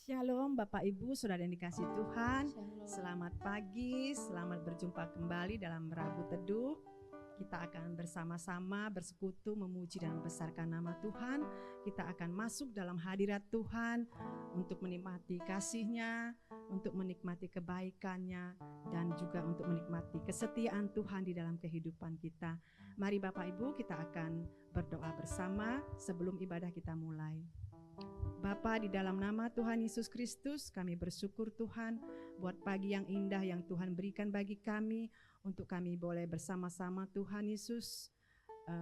Shalom Bapak Ibu, Saudara yang dikasih Tuhan. Shalom. Selamat pagi, selamat berjumpa kembali dalam Rabu Teduh. Kita akan bersama-sama bersekutu memuji dan membesarkan nama Tuhan. Kita akan masuk dalam hadirat Tuhan untuk menikmati kasih-Nya, untuk menikmati kebaikan-Nya, dan juga untuk menikmati kesetiaan Tuhan di dalam kehidupan kita. Mari Bapak Ibu, kita akan berdoa bersama sebelum ibadah kita mulai. Bapa, di dalam nama Tuhan Yesus Kristus, kami bersyukur Tuhan buat pagi yang indah yang Tuhan berikan bagi kami, untuk kami boleh bersama-sama Tuhan Yesus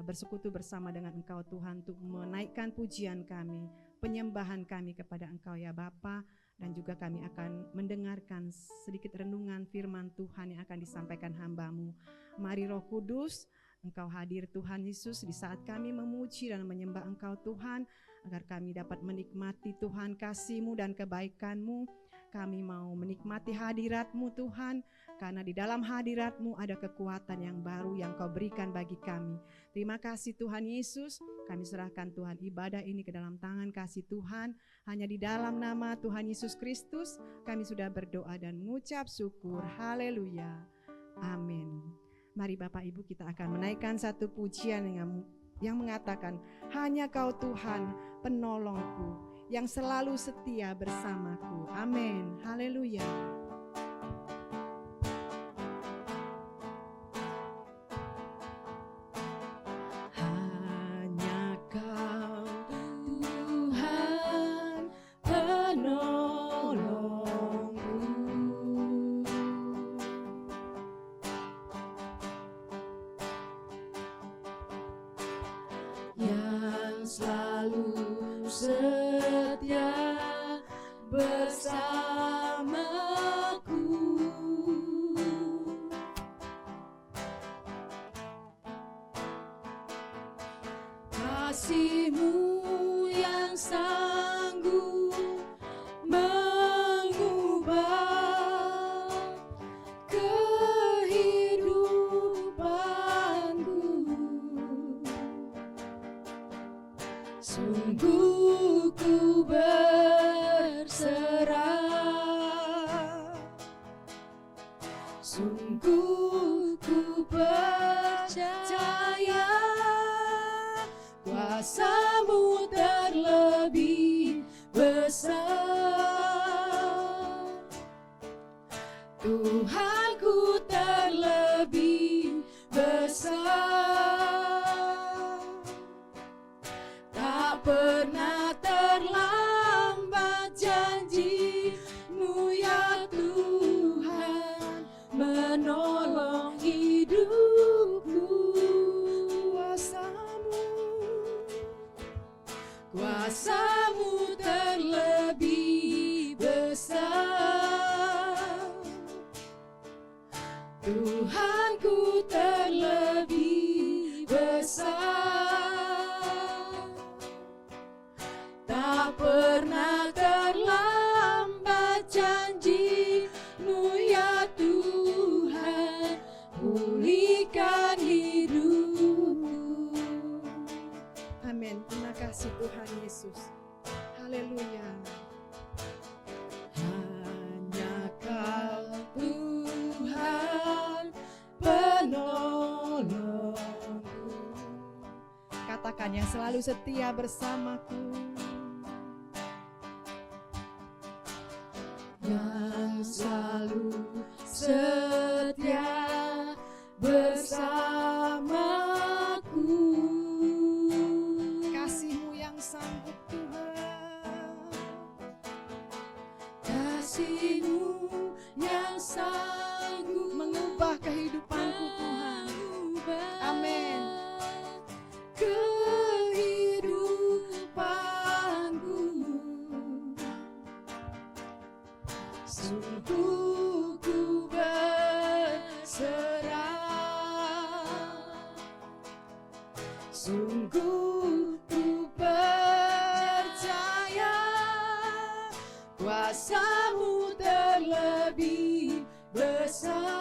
bersekutu bersama dengan Engkau Tuhan, untuk menaikkan pujian kami, penyembahan kami kepada Engkau ya Bapa. Dan juga kami akan mendengarkan sedikit renungan firman Tuhan yang akan disampaikan hamba-Mu. Mari Roh Kudus, Engkau hadir Tuhan Yesus di saat kami memuji dan menyembah Engkau Tuhan, agar kami dapat menikmati Tuhan kasih-Mu dan kebaikan-Mu. Kami mau menikmati hadirat-Mu Tuhan, karena di dalam hadirat-Mu ada kekuatan yang baru yang Kau berikan bagi kami. Terima kasih Tuhan Yesus, kami serahkan Tuhan ibadah ini ke dalam tangan kasih Tuhan. Hanya di dalam nama Tuhan Yesus Kristus kami sudah berdoa dan mengucap syukur. Haleluya, amin. Mari Bapak Ibu, kita akan menaikkan satu pujian yang mengatakan, hanya Kau Tuhan penolongku yang selalu setia bersamaku. Amin. Haleluya. Hanya Kau Tuhan penolongku yang selalu setia bersamaku. Kasih-Mu yang sanggup mengubah kehidupanku. Sungguh ku berserah, sungguh ku percaya, kuasa-Mu terlebih besar. Tuhanku terlebih besar. Tak pernah terlambat janji-Mu ya Tuhan, menolong hidupku. Kuasa-Mu terlebih besar. Tuhanku terlebih besar. Tak pernah terlambat janji-Mu ya Tuhan, pulihkan hidupku. Amin. Terima kasih Tuhan Yesus. Haleluya. Hanya Kau Tuhan penolongku. Katakan, yang selalu setia bersamaku. Yang selalu setia bersamaku. Kasih-Mu yang sanggup Tuhan, kasih-Mu yang sanggup mengubah kehidupanku Tuhan. Amin. Kehidupanku, sungguh ku berserah, sungguh ku percaya, kuasa-Mu terlebih besar.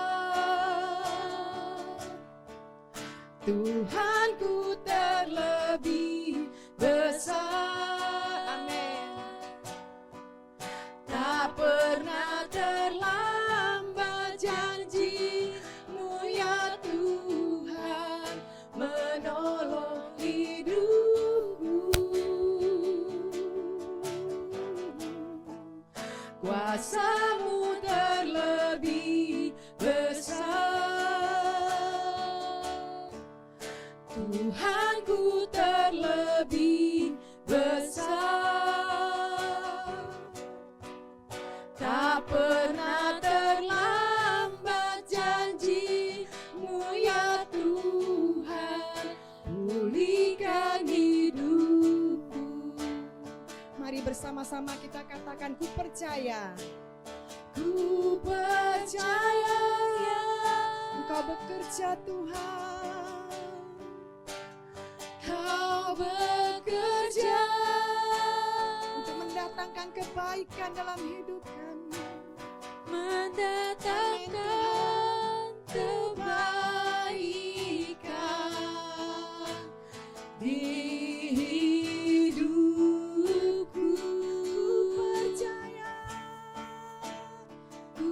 Tuhanku terlebih besar. Amin. Kuasa-Mu terlebih besar, Tuhanku terlebih besar. Tak pernah terlambat janji-Mu ya Tuhan, pulihkan hidupku. Mari bersama-sama kita katakan, ku percaya. Ku percaya Engkau bekerja Tuhan. Kau bekerja Untuk mendatangkan kebaikan dalam hidup kami. mendatangkan kebaikan di hidupku. Ku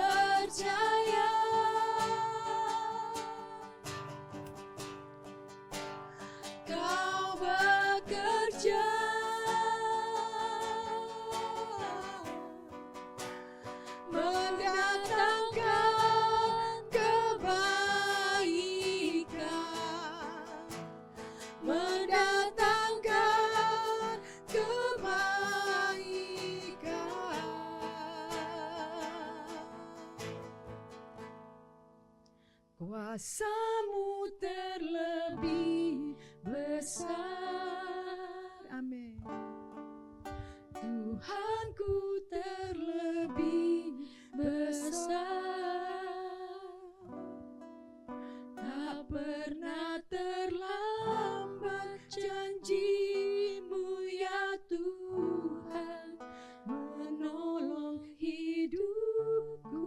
percaya Kau bekerja mendatangkan kebaikan, mendatangkan kebaikan. Kuasa-Mu terlebih besar, amin. Tuhanku terlebih besar, tak pernah terlambat janji-Mu ya Tuhan, menolong hidupku.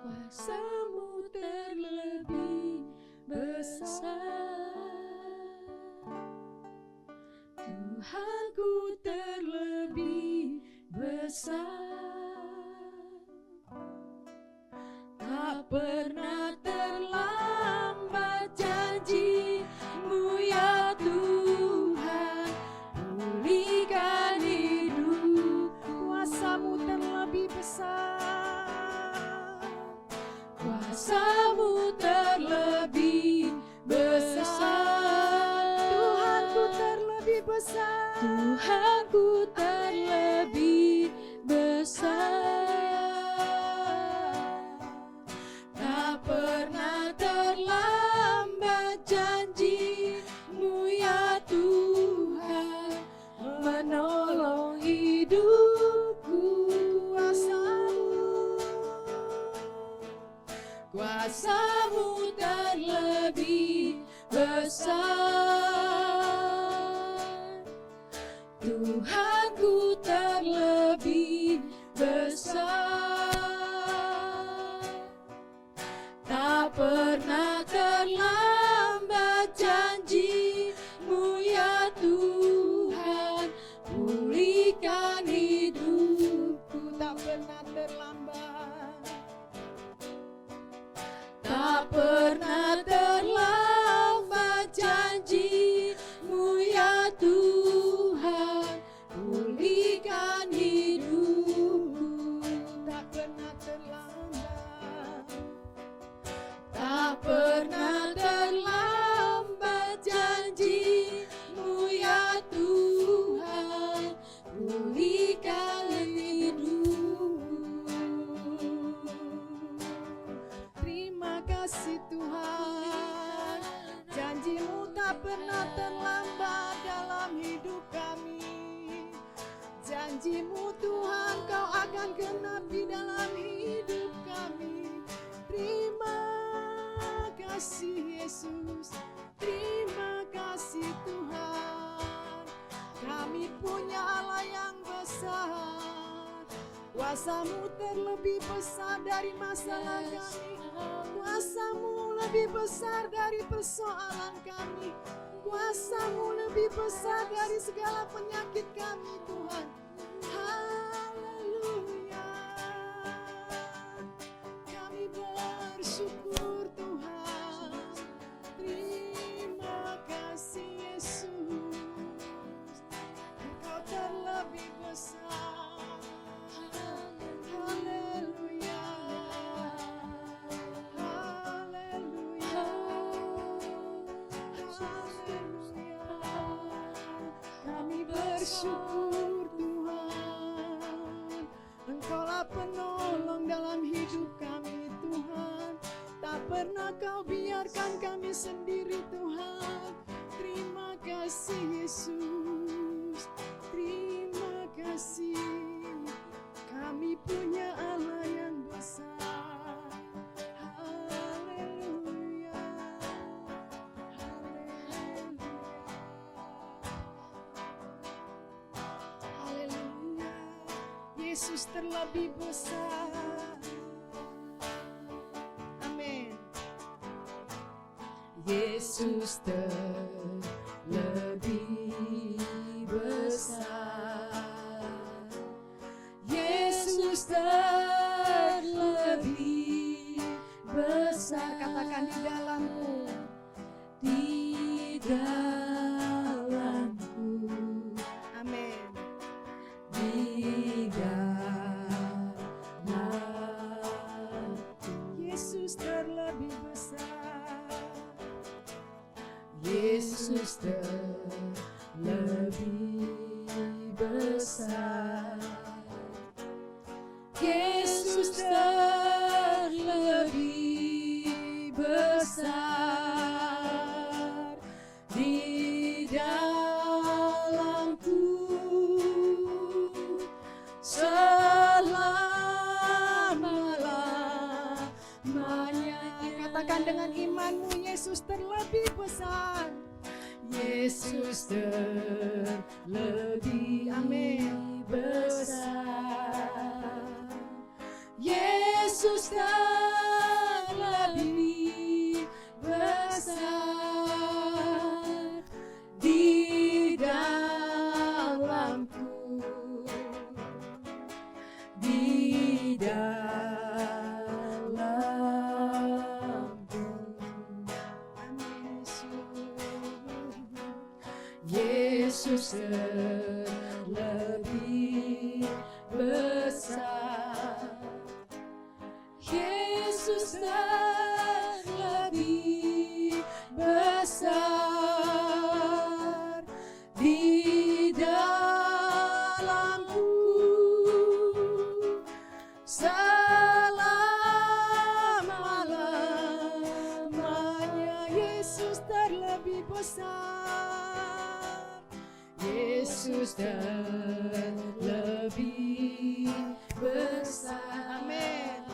Kuasa-Mu terlebih besar, Tuhanku terlebih besar, tak pernah terlambat janji-Mu ya Tuhan, pulihkan hidup. Kuasa-Mu terlebih besar. Kuasa-Mu terlebih besar, Tuhanku terlebih besar. Tuhanku terlebih besar, tak pernah terlambat janji-Mu ya Tuhan, menolong hidupku. Kuasa-Mu terlebih besar, Tuhanku terlebih besar, tak pernah terlambat janji-Mu ya Tuhan, pulihkan hidupku. Tak pernah terlambat. Tak pernah terlambat janji-Mu ya Tuhan, pulihkan hidupku. Tak pernah terlambat. Tak pernah terlambat janji-Mu ya Tuhan, pulihkan hidupku. Terima kasih Tuhan, janji-Mu tak pernah terlambat dalam hidup kami. Janji-Mu Tuhan Kau akan genapi dalam hidup kami. Terima kasih Yesus, terima kasih Tuhan. Kami punya Allah yang besar. Kuasa-Mu terlebih besar dari masalah kami. Kuasa-Mu lebih besar dari persoalan kami. Kuasa-Mu lebih besar dari segala penyakit kami Tuhan. Haleluya. Kami bersyukur Tuhan. Terima kasih Yesus. bersyukur Tuhan. Engkaulah penolong dalam hidup kami Tuhan. Tak pernah Kau biarkan kami sendiri Tuhan. Terima kasih Yesus, terima kasih. Kami punya Allah yang besar. Haleluya, haleluya, haleluya. Yesus terlebih besar. Amin. Yesus terlebih besar. Yesus terlebih besar. Katakan di dalamku, di dalamku. Amin. Di dalamku. Yesus terlebih besar. Yesus terlebih besar. Yesus terlebih besar di dalamku selama-lamanya. Katakan dengan imanmu, Yesus terlebih besar. Yesus terlebih, amin, besar. Yesus terlebih besar di dalamku, di dalamku. Amin. Yesus terlebih besar. Yesus terlebih besar di dalamku selama-lamanya. Yesus terlebih besar. Yesus terlebih besar. Amin.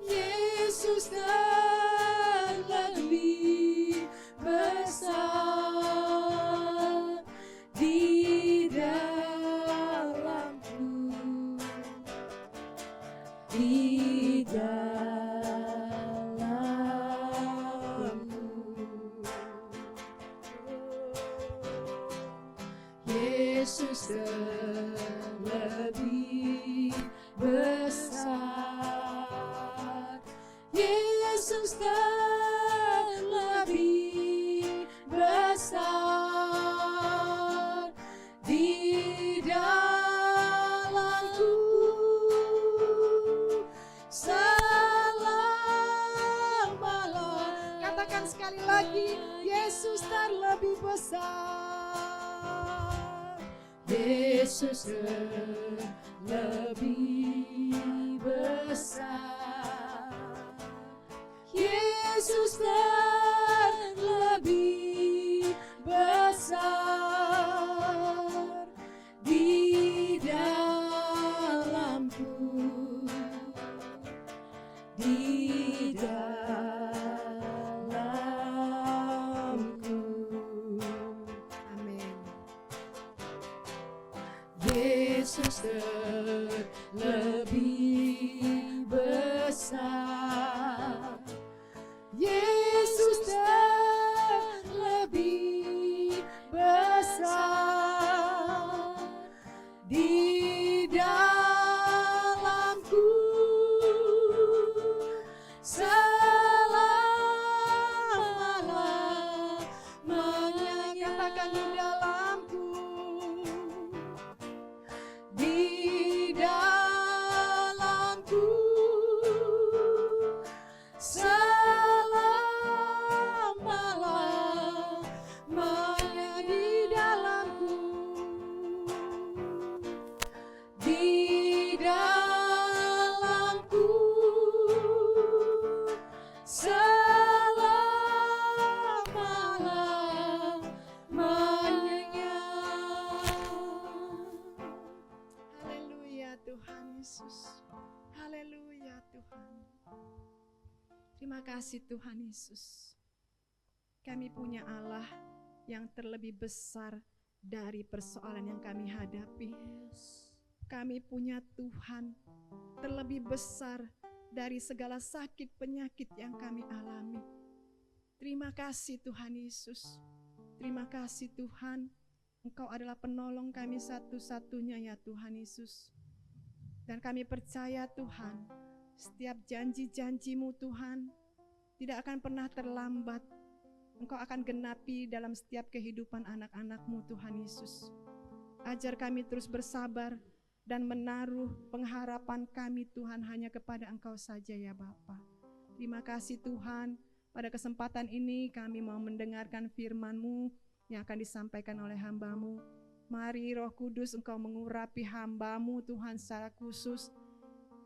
Yesus terlebih besar di dalamku, di dalamku. Yesus terlebih besar. Yesus terlebih besar di dalamku selama-lamanya. Katakan sekali lagi, Yesus terlebih besar. Yesus terlebih besar. Yesus terlebih besar di dalamku, di dalamku. Amin. Yesus terlebih besar. Yesus terlebih besar di dalamku selama-lamanya. Katakan di dalamku, di dalamku selama-lamanya, di dalamku, Terima kasih Tuhan Yesus. Kami punya Allah yang terlebih besar dari persoalan yang kami hadapi. Kami punya Tuhan terlebih besar dari segala sakit penyakit yang kami alami. Terima kasih Tuhan Yesus. Terima kasih Tuhan. Engkau adalah penolong kami satu-satunya ya Tuhan Yesus. Dan kami percaya Tuhan, setiap janji-janji-Mu Tuhan tidak akan pernah terlambat. Engkau akan genapi dalam setiap kehidupan anak-anak-Mu Tuhan Yesus. Ajar kami terus bersabar dan menaruh pengharapan kami Tuhan hanya kepada Engkau saja ya Bapa. Terima kasih Tuhan, pada kesempatan ini kami mau mendengarkan firman-Mu yang akan disampaikan oleh hamba-Mu. Mari Roh Kudus Engkau mengurapi hamba-Mu Tuhan secara khusus.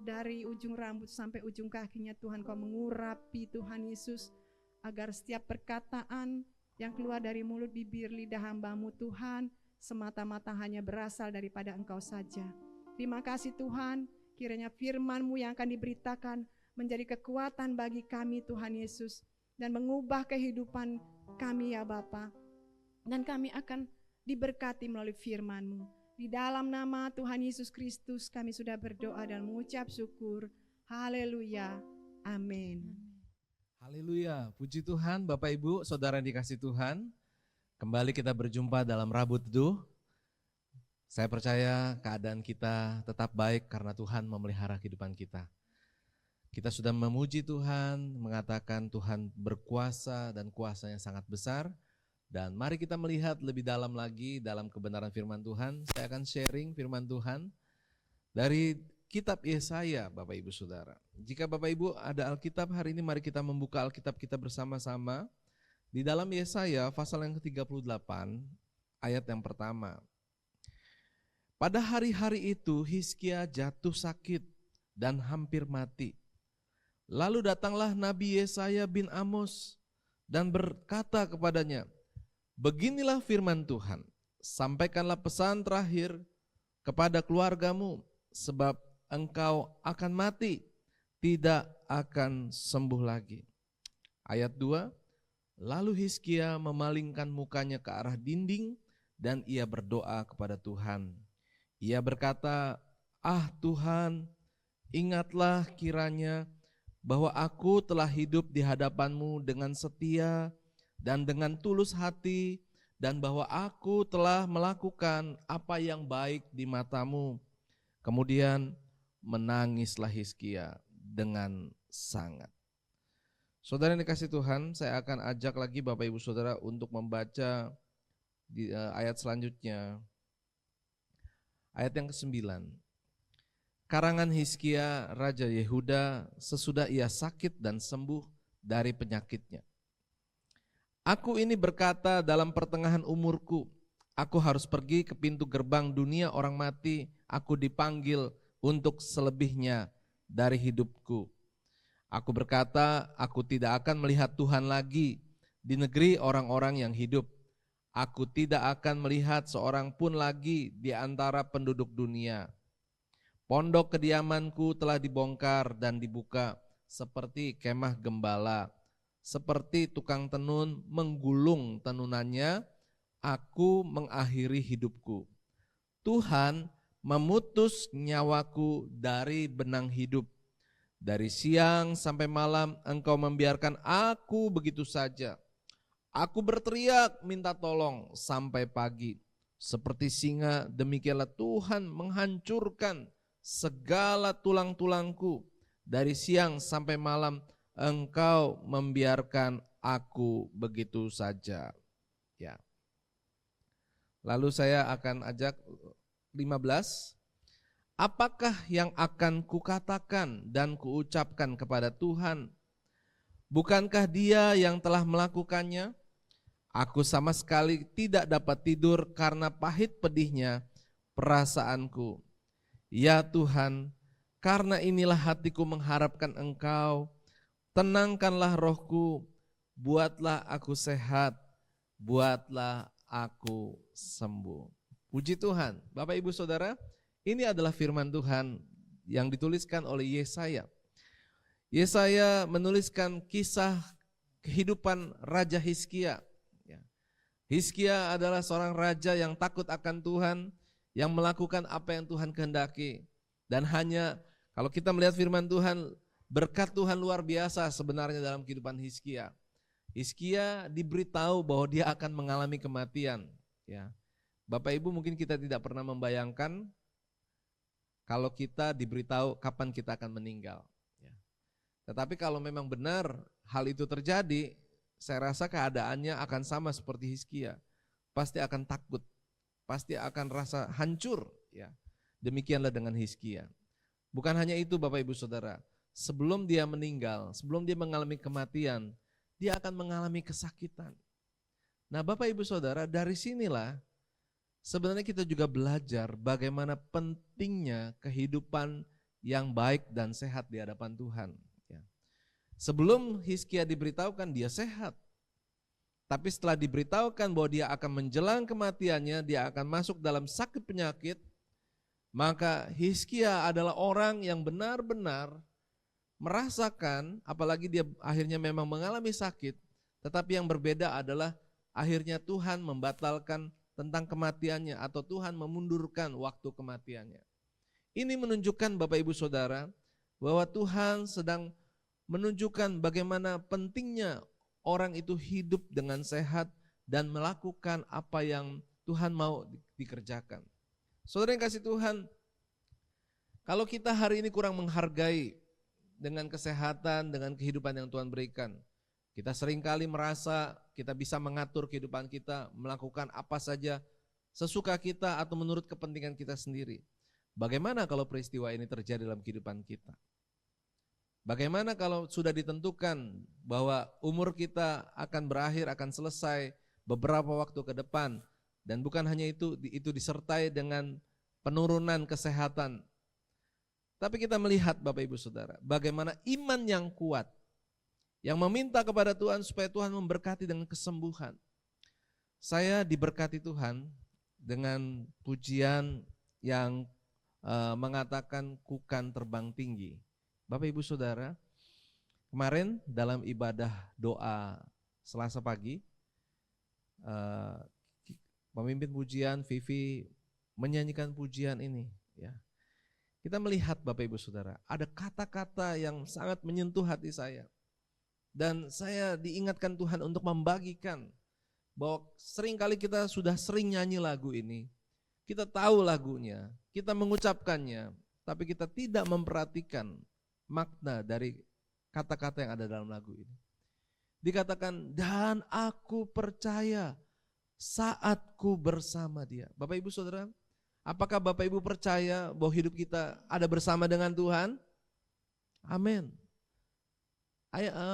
Dari ujung rambut sampai ujung kakinya Tuhan, Kau mengurapi Tuhan Yesus. Agar setiap perkataan yang keluar dari mulut, bibir, lidah hamba-Mu Tuhan semata-mata hanya berasal daripada Engkau saja. Terima kasih Tuhan, kiranya firman-Mu yang akan diberitakan menjadi kekuatan bagi kami Tuhan Yesus, dan mengubah kehidupan kami ya Bapa. Dan kami akan diberkati melalui firman-Mu. Di dalam nama Tuhan Yesus Kristus kami sudah berdoa dan mengucap syukur. Haleluya. Amin. Haleluya, puji Tuhan Bapak Ibu, Saudara yang dikasih Tuhan. Kembali kita berjumpa dalam Rabu Teduh. Saya percaya keadaan kita tetap baik karena Tuhan memelihara kehidupan kita. Kita sudah memuji Tuhan, mengatakan Tuhan berkuasa dan kuasanya sangat besar. Dan mari kita melihat lebih dalam lagi dalam kebenaran firman Tuhan. Saya akan sharing firman Tuhan dari Kitab Yesaya, Bapak Ibu Saudara. Jika Bapak Ibu ada Alkitab hari ini, mari kita membuka Alkitab kita bersama-sama. Di dalam Yesaya pasal yang ke-38, ayat yang pertama. Pada hari-hari itu Hizkia jatuh sakit dan hampir mati. Lalu datanglah Nabi Yesaya bin Amos dan berkata kepadanya, beginilah firman Tuhan, sampaikanlah pesan terakhir kepada keluargamu, sebab engkau akan mati, tidak akan sembuh lagi. Ayat 2, lalu Hizkia memalingkan mukanya ke arah dinding dan ia berdoa kepada Tuhan. Ia berkata, ah Tuhan, ingatlah kiranya bahwa aku telah hidup di hadapan-Mu dengan setia dan dengan tulus hati, dan bahwa aku telah melakukan apa yang baik di mata-Mu. Kemudian menangislah Hizkia dengan sangat. Saudara yang dikasih Tuhan, saya akan ajak lagi Bapak Ibu Saudara untuk membaca di ayat selanjutnya. Ayat yang ke-9. Karangan Hizkia Raja Yehuda sesudah ia sakit dan sembuh dari penyakitnya. Aku ini berkata dalam pertengahan umurku, aku harus pergi ke pintu gerbang dunia orang mati, aku dipanggil untuk selebihnya dari hidupku. Aku berkata, aku tidak akan melihat Tuhan lagi di negeri orang-orang yang hidup. Aku tidak akan melihat seorang pun lagi di antara penduduk dunia. Pondok kediamanku telah dibongkar dan dibuka seperti kemah gembala. Seperti tukang tenun menggulung tenunannya, aku mengakhiri hidupku. Tuhan memutus nyawaku dari benang hidup. Dari siang sampai malam engkau membiarkan aku begitu saja. Aku berteriak minta tolong sampai pagi. Seperti singa demikianlah Tuhan menghancurkan segala tulang-tulangku. Dari siang sampai malam engkau membiarkan aku begitu saja. Ya. Lalu saya akan ajak 15. Apakah yang akan kukatakan dan kuucapkan kepada Tuhan? Bukankah Dia yang telah melakukannya? Aku sama sekali tidak dapat tidur karena pahit pedihnya perasaanku. Ya Tuhan, karena inilah hatiku mengharapkan Engkau. Tenangkanlah rohku, buatlah aku sehat, buatlah aku sembuh. Puji Tuhan. Bapak Ibu Saudara, ini adalah firman Tuhan yang dituliskan oleh Yesaya. Yesaya menuliskan kisah kehidupan Raja Hizkia. Hizkia adalah seorang raja yang takut akan Tuhan, yang melakukan apa yang Tuhan kehendaki. Dan hanya kalau kita melihat firman Tuhan, berkat Tuhan luar biasa sebenarnya dalam kehidupan Hizkia. Hizkia diberitahu bahwa dia akan mengalami kematian. Ya, Bapak Ibu, mungkin kita tidak pernah membayangkan kalau kita diberitahu kapan kita akan meninggal. Tetapi kalau memang benar hal itu terjadi, saya rasa keadaannya akan sama seperti Hizkia. Pasti akan takut, pasti akan rasa hancur. Ya, demikianlah dengan Hizkia. Bukan hanya itu Bapak Ibu Saudara, sebelum dia meninggal, sebelum dia mengalami kematian, dia akan mengalami kesakitan. Nah Bapak Ibu Saudara, dari sinilah sebenarnya kita juga belajar bagaimana pentingnya kehidupan yang baik dan sehat di hadapan Tuhan. Sebelum Hizkia diberitahukan dia sehat, tapi setelah diberitahukan bahwa dia akan menjelang kematiannya, dia akan masuk dalam sakit penyakit, maka Hizkia adalah orang yang benar-benar merasakan, apalagi dia akhirnya memang mengalami sakit, tetapi yang berbeda adalah akhirnya Tuhan membatalkan tentang kematiannya atau Tuhan memundurkan waktu kematiannya. Ini menunjukkan Bapak Ibu Saudara bahwa Tuhan sedang menunjukkan bagaimana pentingnya orang itu hidup dengan sehat dan melakukan apa yang Tuhan mau dikerjakan. Saudara yang kasih Tuhan, kalau kita hari ini kurang menghargai dengan kesehatan, dengan kehidupan yang Tuhan berikan, kita seringkali merasa kita bisa mengatur kehidupan kita, melakukan apa saja sesuka kita atau menurut kepentingan kita sendiri. Bagaimana kalau peristiwa ini terjadi dalam kehidupan kita? Bagaimana kalau sudah ditentukan bahwa umur kita akan berakhir, akan selesai beberapa waktu ke depan, dan bukan hanya itu disertai dengan penurunan kesehatan. Tapi kita melihat Bapak Ibu Saudara, bagaimana iman yang kuat, yang meminta kepada Tuhan supaya Tuhan memberkati dengan kesembuhan. Saya diberkati Tuhan dengan pujian yang mengatakan kukan terbang tinggi. Bapak Ibu Saudara, kemarin dalam ibadah doa Selasa pagi, pemimpin pujian Vivi menyanyikan pujian ini. Ya, kita melihat Bapak Ibu Saudara, ada kata-kata yang sangat menyentuh hati saya. Dan saya diingatkan Tuhan untuk membagikan bahwa seringkali kita sudah sering nyanyi lagu ini. Kita tahu lagunya, kita mengucapkannya, tapi kita tidak memperhatikan makna dari kata-kata yang ada dalam lagu ini. Dikatakan, dan aku percaya saat ku bersama dia. Bapak Ibu Saudara, apakah Bapak Ibu percaya bahwa hidup kita ada bersama dengan Tuhan? Amin.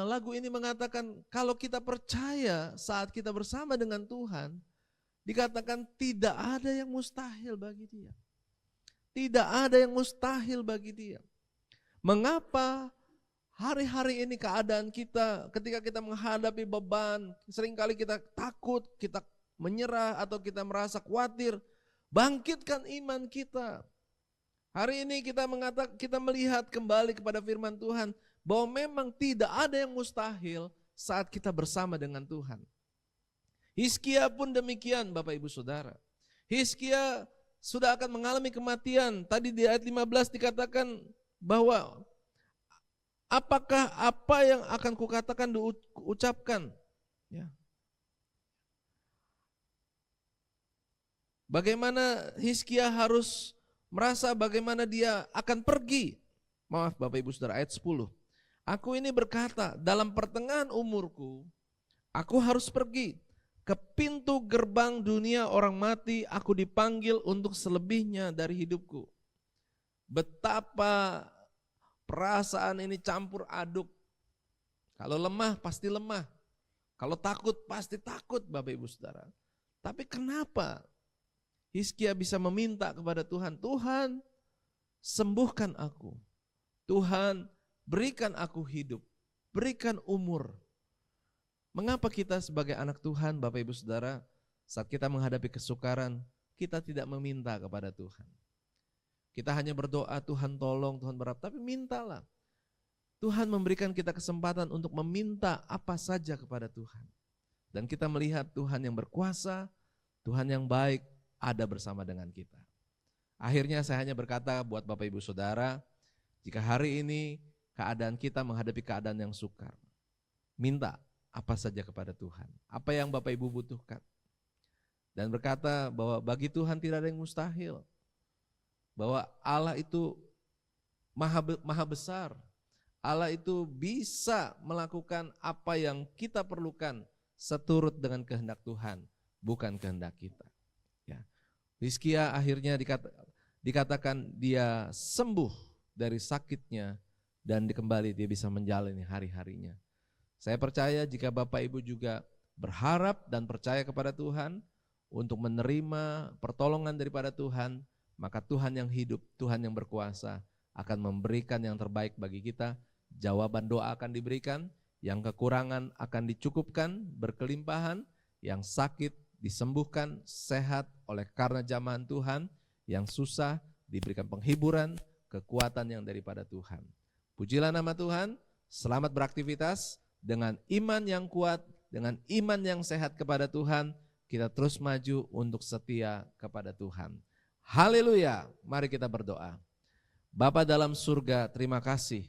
Lagu ini mengatakan kalau kita percaya saat kita bersama dengan Tuhan, dikatakan tidak ada yang mustahil bagi dia. Tidak ada yang mustahil bagi dia. Mengapa hari-hari ini keadaan kita ketika kita menghadapi beban, seringkali kita takut, kita menyerah atau kita merasa khawatir, bangkitkan iman kita. Hari ini kita melihat kembali kepada firman Tuhan bahwa memang tidak ada yang mustahil saat kita bersama dengan Tuhan. Hizkia pun demikian Bapak Ibu Saudara. Hizkia sudah akan mengalami kematian. Tadi di ayat 15 dikatakan bahwa apakah apa yang akan kukatakan diucapkan. Ya. Bagaimana Hizkia harus merasa bagaimana dia akan pergi. Maaf Bapak Ibu Saudara, ayat 10. Aku ini berkata, dalam pertengahan umurku, aku harus pergi. Ke pintu gerbang dunia orang mati, aku dipanggil untuk selebihnya dari hidupku. Betapa perasaan ini campur aduk. Kalau lemah pasti lemah. Kalau takut pasti takut Bapak Ibu Saudara. Tapi kenapa Hizkia bisa meminta kepada Tuhan, Tuhan sembuhkan aku. Tuhan berikan aku hidup, berikan umur. Mengapa kita sebagai anak Tuhan Bapak Ibu Saudara, saat kita menghadapi kesukaran, kita tidak meminta kepada Tuhan. Kita hanya berdoa, Tuhan tolong, Tuhan berapa, tapi mintalah. Tuhan memberikan kita kesempatan untuk meminta apa saja kepada Tuhan. Dan kita melihat Tuhan yang berkuasa, Tuhan yang baik ada bersama dengan kita. Akhirnya saya hanya berkata buat Bapak Ibu Saudara, jika hari ini keadaan kita menghadapi keadaan yang sukar, minta apa saja kepada Tuhan, apa yang Bapak Ibu butuhkan. Dan berkata bahwa bagi Tuhan tidak ada yang mustahil, bahwa Allah itu maha besar, Allah itu bisa melakukan apa yang kita perlukan seturut dengan kehendak Tuhan, bukan kehendak kita. Ya. Hizkia akhirnya dikatakan dia sembuh dari sakitnya dan kembali dia bisa menjalani hari-harinya. Saya percaya jika Bapak Ibu juga berharap dan percaya kepada Tuhan untuk menerima pertolongan daripada Tuhan, maka Tuhan yang hidup, Tuhan yang berkuasa akan memberikan yang terbaik bagi kita. Jawaban doa akan diberikan, yang kekurangan akan dicukupkan, berkelimpahan, yang sakit disembuhkan, sehat oleh karena jamahan Tuhan, yang susah diberikan penghiburan, kekuatan yang daripada Tuhan. Pujilah nama Tuhan, selamat beraktivitas dengan iman yang kuat, dengan iman yang sehat kepada Tuhan, kita terus maju untuk setia kepada Tuhan. Haleluya, mari kita berdoa. Bapa dalam surga, terima kasih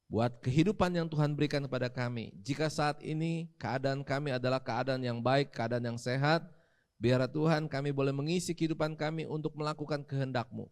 buat kehidupan yang Tuhan berikan kepada kami. Jika saat ini keadaan kami adalah keadaan yang baik, keadaan yang sehat, biar Tuhan kami boleh mengisi kehidupan kami untuk melakukan kehendak-Mu.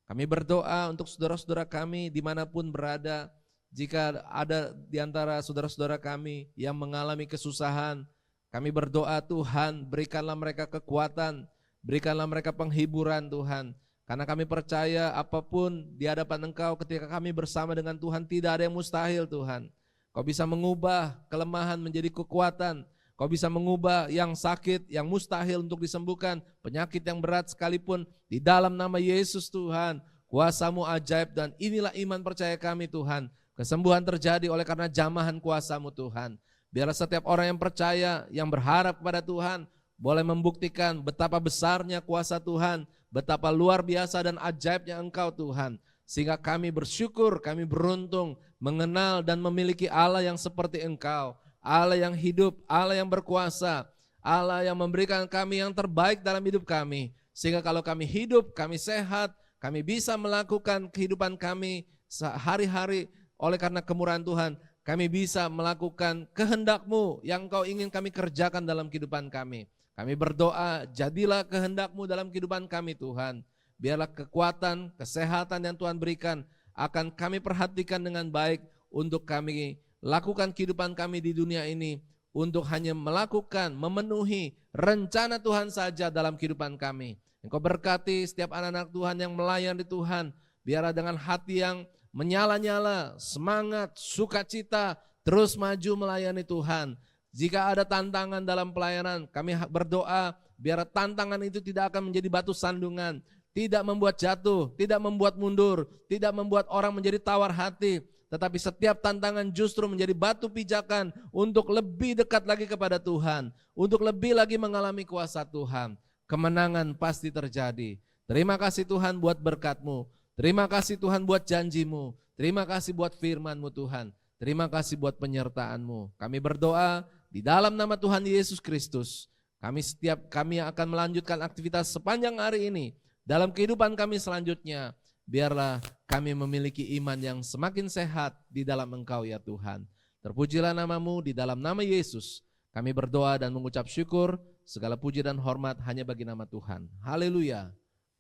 Kami berdoa untuk saudara-saudara kami dimanapun berada, jika ada di antara saudara-saudara kami yang mengalami kesusahan, kami berdoa Tuhan berikanlah mereka kekuatan, berikanlah mereka penghiburan Tuhan. Karena kami percaya apapun di hadapan Engkau ketika kami bersama dengan Tuhan tidak ada yang mustahil Tuhan. Kau bisa mengubah kelemahan menjadi kekuatan. Kau bisa mengubah yang sakit, yang mustahil untuk disembuhkan, penyakit yang berat sekalipun. Di dalam nama Yesus Tuhan, kuasa-Mu ajaib dan inilah iman percaya kami Tuhan. Kesembuhan terjadi oleh karena jamahan kuasa-Mu Tuhan. Biarlah setiap orang yang percaya, yang berharap kepada Tuhan, boleh membuktikan betapa besarnya kuasa Tuhan, betapa luar biasa dan ajaibnya Engkau Tuhan. Sehingga kami bersyukur, kami beruntung mengenal dan memiliki Allah yang seperti Engkau. Allah yang hidup, Allah yang berkuasa, Allah yang memberikan kami yang terbaik dalam hidup kami. Sehingga kalau kami hidup, kami sehat, kami bisa melakukan kehidupan kami sehari-hari oleh karena kemurahan Tuhan. Kami bisa melakukan kehendak-Mu yang Engkau ingin kami kerjakan dalam kehidupan kami. Kami berdoa, jadilah kehendak-Mu dalam kehidupan kami Tuhan. Biarlah kekuatan, kesehatan yang Tuhan berikan akan kami perhatikan dengan baik untuk kami lakukan kehidupan kami di dunia ini. Untuk hanya melakukan, memenuhi rencana Tuhan saja dalam kehidupan kami. Engkau berkati setiap anak-anak Tuhan yang melayani Tuhan. Biarlah dengan hati yang menyala-nyala, semangat, sukacita, terus maju melayani Tuhan. Jika ada tantangan dalam pelayanan, kami berdoa biar tantangan itu tidak akan menjadi batu sandungan, tidak membuat jatuh, tidak membuat mundur, tidak membuat orang menjadi tawar hati, tetapi setiap tantangan justru menjadi batu pijakan untuk lebih dekat lagi kepada Tuhan, untuk lebih lagi mengalami kuasa Tuhan. Kemenangan pasti terjadi. Terima kasih Tuhan buat berkat-Mu, terima kasih Tuhan buat janji-Mu, terima kasih buat firman-Mu Tuhan, terima kasih buat penyertaan-Mu. Kami berdoa di dalam nama Tuhan Yesus Kristus, kami akan melanjutkan aktivitas sepanjang hari ini. Dalam kehidupan kami selanjutnya, biarlah kami memiliki iman yang semakin sehat di dalam Engkau ya Tuhan. Terpujilah nama-Mu di dalam nama Yesus. Kami berdoa dan mengucap syukur, segala puji dan hormat hanya bagi nama Tuhan. Haleluya.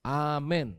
Amin.